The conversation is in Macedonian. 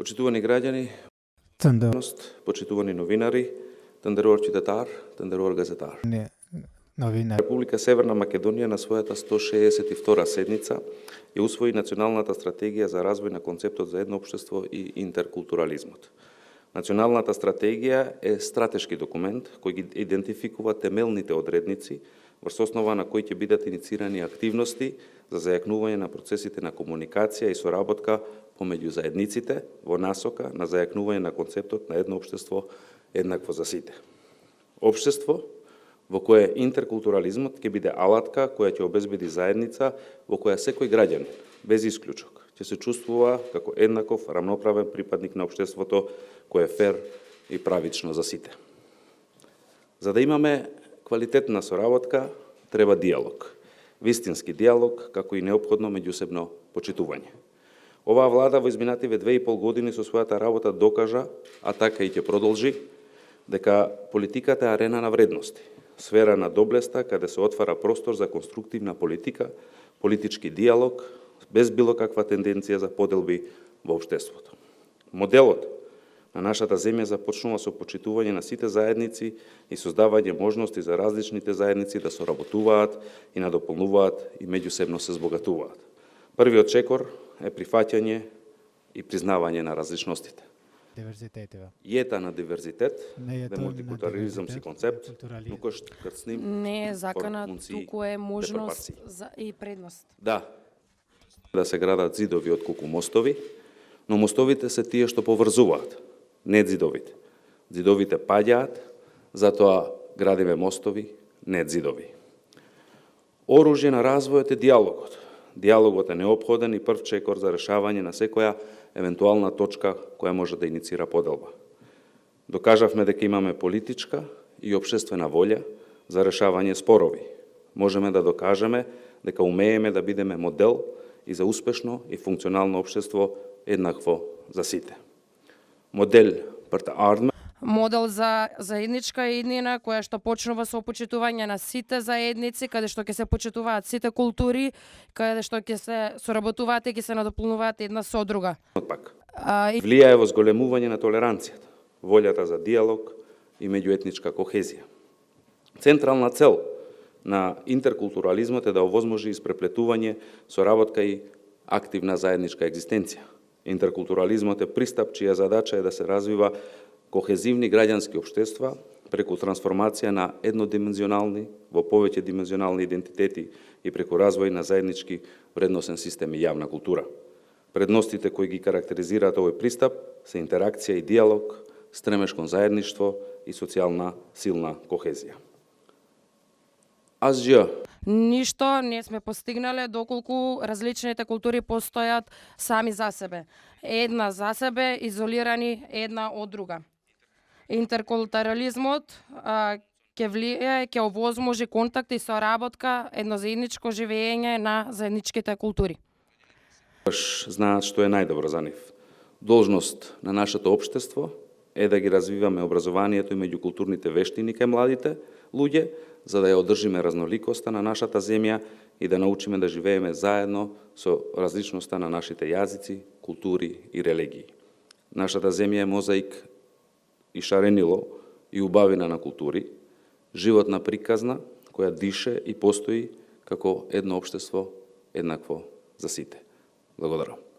Почитувани граѓани, Тендер. почитувани новинари, тендерувар читатар, тендерувар газетар. Не, новина. Република Северна Македонија на својата 162 седница ја усвои Националната стратегија за развој на концептот за едно општество и интеркултурализмот. Националната стратегија е стратешки документ кој ги идентификува темелните одредници врз основа на кои ќе бидат иницирани активности за зајакнување на процесите на комуникација и соработка помеѓу заедниците во насока на зајакнување на концептот на едно општество еднакво за сите. Општество во кое интеркултурализмот ќе биде алатка која ќе обезбеди заедница во која секој граѓанин, без исклучок, ќе се чувствува како еднаков, рамноправен припадник на општеството кој е фер и правично за сите. За да имаме квалитетна соработка, треба диалог. Вистински диалог, како и неопходно меѓусебно почитување. Оваа влада во изминативе 2,5 години со својата работа докажа, а така и ќе продолжи, дека политиката е арена на вредности, сфера на доблеста каде се отвара простор за конструктивна политика, политички диалог, без било каква тенденција за поделби во општеството. Моделот на нашата земја започнува со почитување на сите заедници и создавање можности за различните заедници да соработуваат и надополнуваат и меѓусебно се збогатуваат. Првиот чекор е прифаќање и признавање на различностите. Диверзитетива. Јета на диверзитет, да мултикултурализмски концепт, но кој што крцним не е закана, туку е можност за и предност. Да се градат зидови од колку мостови, но мостовите се тие што поврзуваат, не зидовите. Зидовите паѓаат, затоа градиме мостови, не зидови. Оружје на развојот е диалогот. Диалогот е неопходен и прв чекор за решавање на секоја евентуална точка која може да иницира поделба. Докажавме дека имаме политичка и општествена волја за решавање спорови. Можеме да докажеме дека умееме да бидеме модел и за успешно и функционално општество еднакво за сите. Модел за заедничка иднина која што почнува со почитување на сите заедници, каде што ќе се почитуваат сите култури, каде што ќе се соработуваат и ќе се надополнуваат една со друга. Влијае во зголемување на толеранцијата, волјата за диалог и меѓуетничка кохезија. Централна цел на интеркултурализмот е да овозможи испреплетување, соработка и активна заедничка екзистенција. Интеркултурализмот е пристап чија задача е да се развива кохезивни граѓански општества преку трансформација на еднодимензионални во повеќе димензионални идентитети и преку развој на заеднички вредносен систем и јавна култура. Предностите кои ги карактеризираат овој пристап се интеракција и диалог, стремеж кон заедништво и социјална силна кохезија. Ништо не сме постигнале доколку различните култури постојат сами за себе. Една за себе, изолирани една од друга. Интеркултурализмот ќе влијае, ќе овозможи контакт и соработка, едно заедничко живење на заедничките култури. Знаат што е најдобро за нив. Должност на нашето општество е да ги развиваме образованието и меѓукултурните вештини кај младите луѓе, за да ја одржиме разноликоста на нашата земја и да научиме да живееме заедно со различноста на нашите јазици, култури и религии. Нашата земја е мозаик и шаренило и убавина на култури, животна приказна која дише и постои како едно општество еднакво за сите. Благодарам.